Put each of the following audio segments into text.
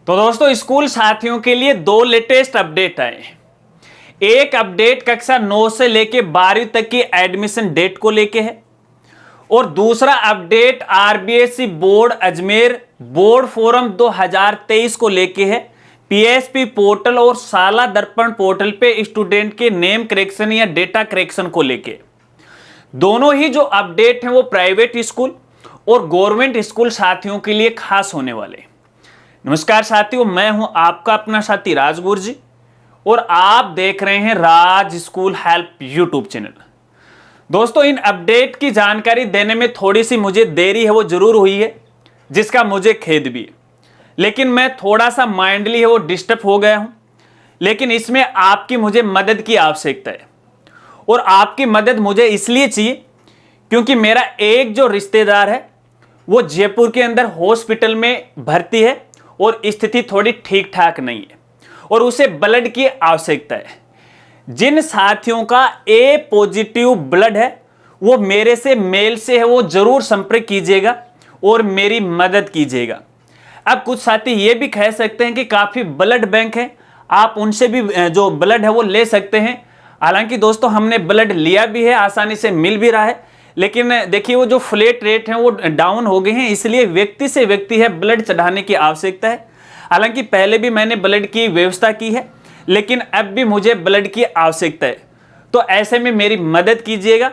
तो दोस्तों स्कूल साथियों के लिए दो लेटेस्ट अपडेट आए। एक अपडेट कक्षा 9 से लेके 12वीं तक की एडमिशन डेट को लेके है और दूसरा update RBSE board Ajmer board forum 2023 को लेके है। पीएसपी पोर्टल और साला दर्पण पोर्टल पे स्टूडेंट के नेम करेक्शन या डेटा करेक्शन को लेके दोनों ही जो अपडेट हैं वो प्राइवेट स्कूल और गवर्नमेंट स्कूल साथियों के लिए खास होने वाले। नमस्कार साथियों, मैं हूं आपका अपना साथी राज गुरजी और आप देख रहे हैं राज स्कूल हेल्प यूट्यूब चैनल। दोस्तों इन अपडेट की जानकारी देने में थोड़ी सी मुझे देरी है वो जरूर हुई है, जिसका मुझे खेद भी है, लेकिन मैं थोड़ा सा माइंडली है वो डिस्टर्ब हो गया हूं। लेकिन इसमें आपकी मुझे मदद की आवश्यकता है और आपकी मदद मुझे इसलिए चाहिए क्योंकि मेरा एक जो रिश्तेदार है वो जयपुर के अंदर हॉस्पिटल में भर्ती है और स्थिति थोड़ी ठीक ठाक नहीं है और उसे ब्लड की आवश्यकता है। जिन साथियों का ए पॉजिटिव ब्लड है वो मेरे से मेल से है वो जरूर संपर्क कीजिएगा और मेरी मदद कीजिएगा। अब कुछ साथी ये भी कह सकते हैं कि काफ़ी ब्लड बैंक है, आप उनसे भी जो ब्लड है वो ले सकते हैं। हालांकि दोस्तों हमने ब्लड लिया भी है, आसानी से मिल भी रहा है, लेकिन देखिए वो जो फ्लेट रेट है वो डाउन हो गए हैं, इसलिए व्यक्ति से व्यक्ति है ब्लड चढ़ाने की आवश्यकता है। हालांकि पहले भी मैंने ब्लड की व्यवस्था की है, लेकिन अब भी मुझे ब्लड की आवश्यकता है। तो ऐसे में मेरी मदद कीजिएगा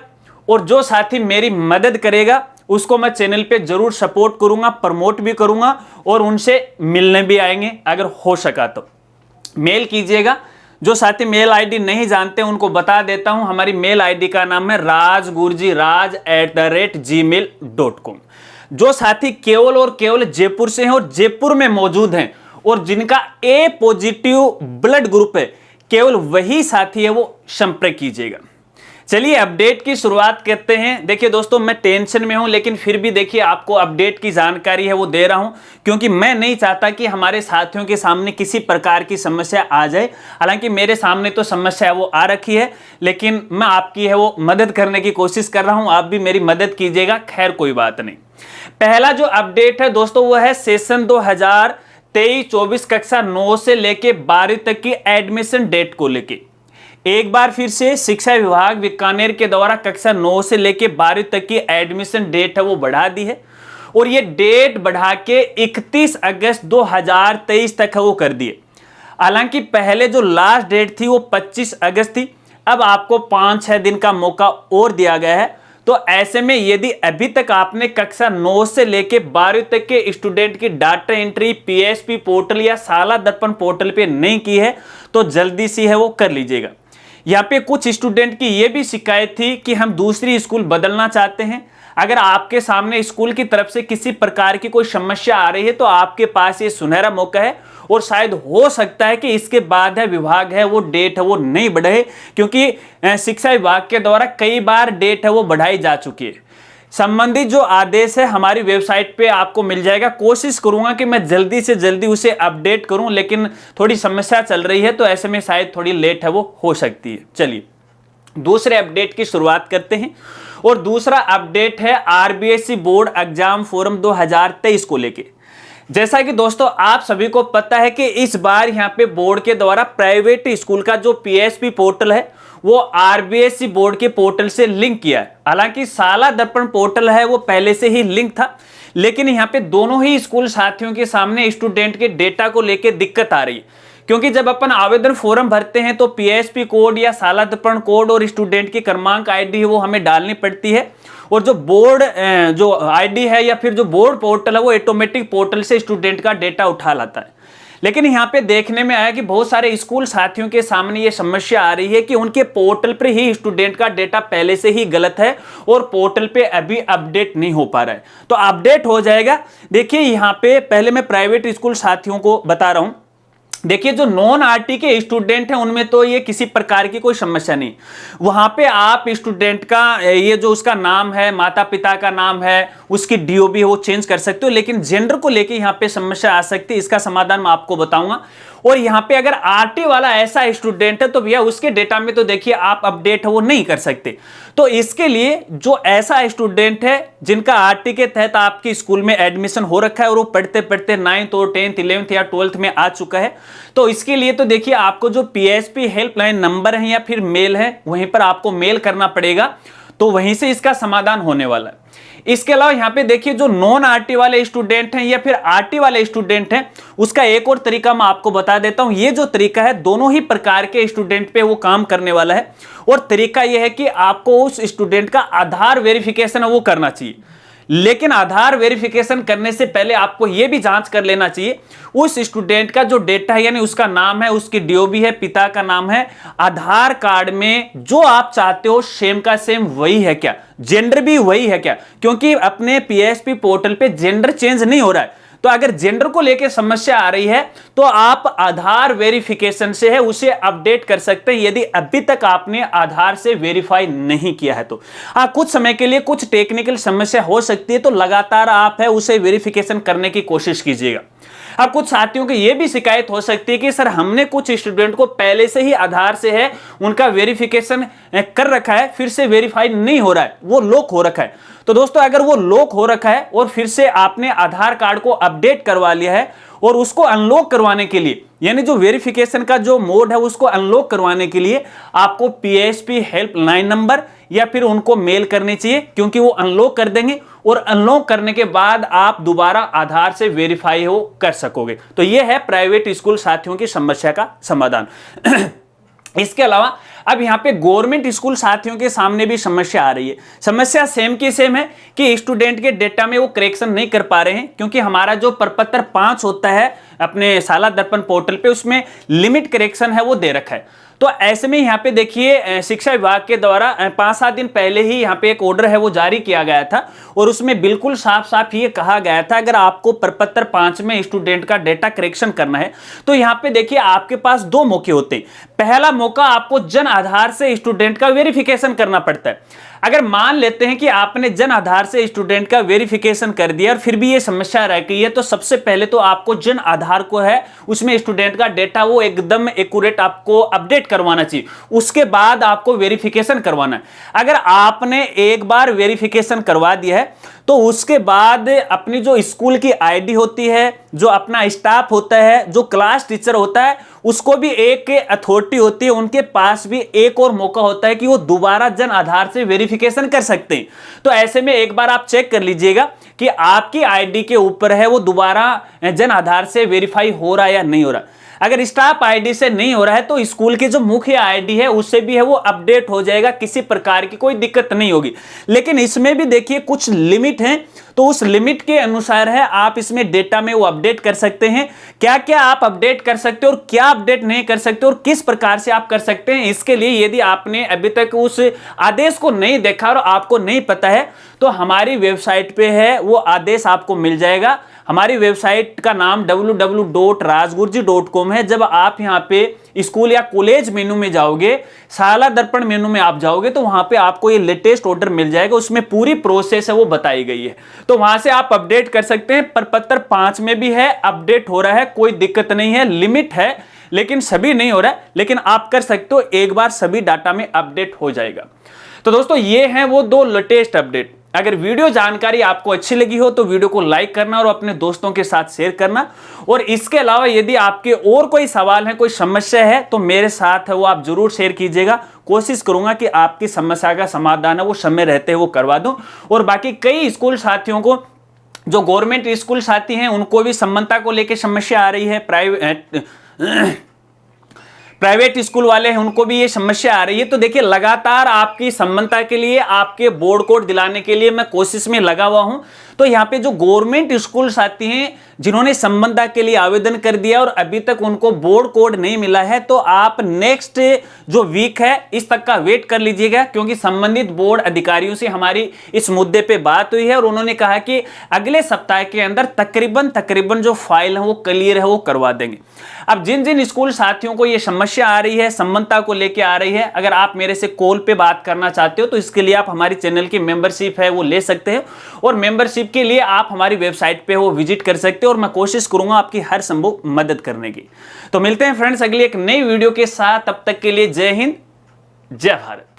और जो साथी मेरी मदद करेगा उसको मैं चैनल पे जरूर सपोर्ट करूंगा, प्रमोट भी करूंगा और उनसे मिलने भी आएंगे अगर हो सका तो। मेल कीजिएगा। जो साथी मेल आईडी नहीं जानते उनको बता देता हूं, हमारी मेल आईडी का नाम है rajgurjiraj@gmail.com। जो साथी केवल और केवल जयपुर से हैं और जयपुर में मौजूद हैं और जिनका ए पॉजिटिव ब्लड ग्रुप है, केवल वही साथी है वो संपर्क कीजिएगा। चलिए अपडेट की शुरुआत करते हैं। देखिए दोस्तों मैं टेंशन में हूं, लेकिन फिर भी देखिए आपको अपडेट की जानकारी है वो दे रहा हूं क्योंकि मैं नहीं चाहता कि हमारे साथियों के सामने किसी प्रकार की समस्या आ जाए। हालांकि मेरे सामने तो समस्या वो आ रखी है, लेकिन मैं आपकी है वो मदद करने की कोशिश कर रहा हूं, आप भी मेरी मदद कीजिएगा। खैर कोई बात नहीं। पहला जो अपडेट है दोस्तों वो है सेशन 2023-24 कक्षा 9 से लेके 12वीं तक की एडमिशन डेट को लेके। एक बार फिर से शिक्षा विभाग बीकानेर के द्वारा कक्षा 9 से लेके 12वीं तक की एडमिशन डेट है वो बढ़ा दी है और ये डेट बढ़ा के 31 अगस्त 2023 तक है वो कर दिए। हालांकि पहले जो लास्ट डेट थी वो 25 अगस्त थी, अब आपको 5-6 दिन का मौका और दिया गया है। तो ऐसे में यदि अभी तक आपने कक्षा 9 से लेके 12वीं तक के स्टूडेंट की डाटा एंट्री पीएसपी पोर्टल या साला दर्पण पोर्टल पे नहीं की है तो जल्दी से है वो कर लीजिएगा। यहाँ पे कुछ स्टूडेंट की ये भी शिकायत थी कि हम दूसरी स्कूल बदलना चाहते हैं। अगर आपके सामने स्कूल की तरफ से किसी प्रकार की कोई समस्या आ रही है तो आपके पास ये सुनहरा मौका है और शायद हो सकता है कि इसके बाद है विभाग है वो डेट है वो नहीं बढ़े, क्योंकि शिक्षा विभाग के द्वारा कई बार डेट है वो बढ़ाई जा चुकी है। संबंधित जो आदेश है हमारी वेबसाइट पे आपको मिल जाएगा। कोशिश करूंगा कि मैं जल्दी से जल्दी उसे अपडेट करूं, लेकिन थोड़ी समस्या चल रही है तो ऐसे में शायद थोड़ी लेट है वो हो सकती है। चलिए दूसरे अपडेट की शुरुआत करते हैं और दूसरा अपडेट है आरबीएसई बोर्ड एग्जाम फोरम 2023 को लेके। जैसा कि दोस्तों आप सभी को पता है कि इस बार यहाँ पे बोर्ड के द्वारा प्राइवेट स्कूल का जो पीएसपी पोर्टल है वो आरबीएसई बोर्ड के पोर्टल से लिंक किया है। हालांकि साला दर्पण पोर्टल है वो पहले से ही लिंक था, लेकिन यहाँ पे दोनों ही स्कूल साथियों के सामने स्टूडेंट के डेटा को लेकर दिक्कत आ रही है, क्योंकि जब अपन आवेदन फॉर्म भरते हैं तो पीएसपी कोड या साला दर्पण कोड और स्टूडेंट की क्रमांक आईडी है वो हमें डालनी पड़ती है और जो बोर्ड जो आईडी है या फिर जो बोर्ड पोर्टल है वो ऑटोमेटिक पोर्टल से स्टूडेंट का डेटा उठा लाता है। लेकिन यहाँ पे देखने में आया कि बहुत सारे स्कूल साथियों के सामने ये समस्या आ रही है कि उनके पोर्टल पर ही स्टूडेंट का डेटा पहले से ही गलत है और पोर्टल पे अभी अपडेट नहीं हो पा रहा है। तो अपडेट हो जाएगा। देखिए यहाँ पे पहले मैं प्राइवेट स्कूल साथियों को बता रहा हूं। देखिए जो नॉन आरटी के स्टूडेंट हैं उनमें तो ये किसी प्रकार की कोई समस्या नहीं। वहां पे आप स्टूडेंट का ये जो उसका नाम है, माता पिता का नाम है, उसकी डीओबी वो चेंज कर सकते हो, लेकिन जेंडर को लेके यहाँ पे समस्या आ सकती है। इसका समाधान मैं आपको बताऊंगा। और यहां पे अगर आरटी वाला ऐसा स्टूडेंट है तो भैया उसके डेटा में तो देखिए आप अपडेट है वो नहीं कर सकते। तो इसके लिए जो ऐसा स्टूडेंट है जिनका आरटी के तहत आपकी स्कूल में एडमिशन हो रखा है और वो पढ़ते पढ़ते 9th और 10th 11th या 12th में आ चुका है, तो इसके लिए तो देखिए आपको जो पीएसपी हेल्पलाइन नंबर है या फिर मेल है वहीं पर आपको मेल करना पड़ेगा, तो वहीं से इसका समाधान होने वाला है। इसके अलावा यहां पे देखिए जो नॉन आरटी वाले स्टूडेंट हैं या फिर आरटी वाले स्टूडेंट हैं, उसका एक और तरीका मैं आपको बता देता हूं। ये जो तरीका है दोनों ही प्रकार के स्टूडेंट पे वो काम करने वाला है। और तरीका यह है कि आपको उस स्टूडेंट का आधार वेरिफिकेशन है वो करना चाहिए, लेकिन आधार वेरिफिकेशन करने से पहले आपको यह भी जांच कर लेना चाहिए उस स्टूडेंट का जो डेटा है, यानी उसका नाम है, उसकी डीओबी है, पिता का नाम है, आधार कार्ड में जो आप चाहते हो सेम का सेम वही है क्या, जेंडर भी वही है क्या, क्योंकि अपने पीएसपी पोर्टल पे जेंडर चेंज नहीं हो रहा है। तो अगर जेंडर को लेकर समस्या आ रही है तो आप आधार वेरिफिकेशन से है उसे अपडेट कर सकते हैं, यदि अभी तक आपने आधार से वेरीफाई नहीं किया है तो। हाँ, कुछ समय के लिए कुछ टेक्निकल समस्या हो सकती है, तो लगातार आप है उसे वेरिफिकेशन करने की कोशिश कीजिएगा। अब कुछ साथियों की यह भी शिकायत हो सकती है कि सर हमने कुछ स्टूडेंट को पहले से ही आधार से है उनका वेरिफिकेशन कर रखा है, फिर से वेरीफाई नहीं हो रहा है, वो लॉक हो रखा है। तो दोस्तों अगर वो लॉक हो रखा है और फिर से आपने आधार कार्ड को अपडेट करवा लिया है और उसको अनलॉक करवाने के लिए, यानी जो वेरिफिकेशन का जो मोड है उसको अनलॉक करवाने के लिए आपको पीएसपी हेल्पलाइन नंबर या फिर उनको मेल करनी चाहिए, क्योंकि वो अनलॉक कर देंगे और अनलॉक करने के बाद आप दोबारा आधार से वेरीफाई हो कर सकोगे। तो ये है प्राइवेट स्कूल साथियों की समस्या का समाधान। इसके अलावा अब यहां पे गवर्नमेंट स्कूल साथियों के सामने भी समस्या आ रही है। समस्या सेम की सेम है कि स्टूडेंट के डेटा में वो करेक्शन नहीं कर पा रहे हैं, क्योंकि हमारा जो प्रपत्र 5 होता है अपने साला दर्पण पोर्टल पे उसमें लिमिट करेक्शन है वो दे रखा है। तो ऐसे में यहाँ पे देखिए शिक्षा विभाग के द्वारा 5-7 दिन पहले ही यहाँ पे एक ऑर्डर है वो जारी किया गया था और उसमें बिल्कुल साफ साफ ये कहा गया था अगर आपको प्रपत्र 5 में स्टूडेंट का डेटा करेक्शन करना है तो यहाँ पे देखिए आपके पास 2 मौके होते हैं। पहला मौका आपको जन आधार से स्टूडेंट का वेरिफिकेशन करना पड़ता है। अगर मान लेते हैं कि आपने जन आधार से स्टूडेंट का वेरिफिकेशन कर दिया और फिर भी ये समस्या रह गई है, तो सबसे पहले तो आपको जन आधार को है उसमें स्टूडेंट का डेटा वो एकदम एक्यूरेट आपको अपडेट करवाना चाहिए, उसके बाद आपको वेरिफिकेशन करवाना है। अगर आपने एक बार वेरिफिकेशन करवा दिया है तो उसके बाद अपनी जो स्कूल की आईडी होती है, जो अपना स्टाफ होता है, जो क्लास टीचर होता है, उसको भी एक अथॉरिटी होती है, उनके पास भी एक और मौका होता है कि वो दोबारा जन आधार से वेरिफिकेशन कर सकते हैं। तो ऐसे में एक बार आप चेक कर लीजिएगा कि आपकी आईडी के ऊपर है वो दोबारा जन आधार से वेरीफाई हो रहा है या नहीं हो रहा। अगर स्टाफ आईडी से नहीं हो रहा है तो स्कूल की जो मुख्य आईडी है उससे भी है वो अपडेट हो जाएगा, किसी प्रकार की कोई दिक्कत नहीं होगी। लेकिन इसमें भी देखिए कुछ लिमिट है, तो उस लिमिट के अनुसार है आप इसमें डेटा में वो अपडेट कर सकते हैं। क्या क्या आप अपडेट कर सकते हो और क्या अपडेट नहीं कर सकते और किस प्रकार से आप कर सकते हैं, इसके लिए यदि आपने अभी तक उस आदेश को नहीं देखा और आपको नहीं पता है तो हमारी वेबसाइट पे है वो आदेश आपको मिल जाएगा। हमारी वेबसाइट का नाम www.rajgurji.com है। जब आप यहाँ पे स्कूल या कॉलेज मेनू में जाओगे, साला दर्पण मेनू में आप जाओगे तो वहां पे आपको ये लेटेस्ट ऑर्डर मिल जाएगा, उसमें पूरी प्रोसेस है वो बताई गई है। तो वहां से आप अपडेट कर सकते हैं। प्रपत्र 5 में भी है अपडेट हो रहा है, कोई दिक्कत नहीं है, लिमिट है लेकिन सभी नहीं हो रहा है, लेकिन आप कर सकते हो, एक बार सभी डाटा में अपडेट हो जाएगा। तो दोस्तों ये हैं वो 2 लेटेस्ट अपडेट। अगर वीडियो जानकारी आपको अच्छी लगी हो तो वीडियो को लाइक करना और अपने दोस्तों के साथ शेयर करना। और इसके अलावा यदि आपके और कोई सवाल है, कोई समस्या है तो मेरे साथ है वो आप जरूर शेयर कीजिएगा। कोशिश करूंगा कि आपकी समस्या का समाधान है वो समय रहते हुए करवा दूं। और बाकी कई स्कूल साथियों को, जो गवर्नमेंट स्कूल साथी हैं, उनको भी समानता को लेकर समस्या आ रही है, प्राइवेट स्कूल वाले हैं उनको भी ये समस्या आ रही है। तो देखिए लगातार आपकी समानता के लिए, आपके बोर्ड कोड दिलाने के लिए मैं कोशिश में लगा हुआ हूं। तो यहाँ पे जो गवर्नमेंट स्कूल साथी हैं जिन्होंने समानता के लिए आवेदन कर दिया और अभी तक उनको बोर्ड कोड नहीं मिला है, तो आप नेक्स्ट जो वीक है इस तक का वेट कर लीजिएगा, क्योंकि संबंधित बोर्ड अधिकारियों से हमारी इस मुद्दे पे बात हुई है और उन्होंने कहा कि अगले सप्ताह के अंदर तकरीबन जो फाइल है वो क्लियर है वो करवा देंगे। अब जिन जिन स्कूल साथियों को ये समस्या समस्या आ रही है, संबंधता को लेके आ रही है, अगर आप मेरे से कॉल पे बात करना चाहते हो तो इसके लिए आप हमारी चैनल की मेंबरशिप है वो ले सकते हैं, और मेंबरशिप के लिए आप हमारी वेबसाइट पे वो विजिट कर सकते हो, और मैं कोशिश करूंगा आपकी हर संभव मदद करने की। तो मिलते हैं फ्रेंड्स अगली एक नई वीडियो के साथ, तब तक के लिए जय हिंद, जय भारत।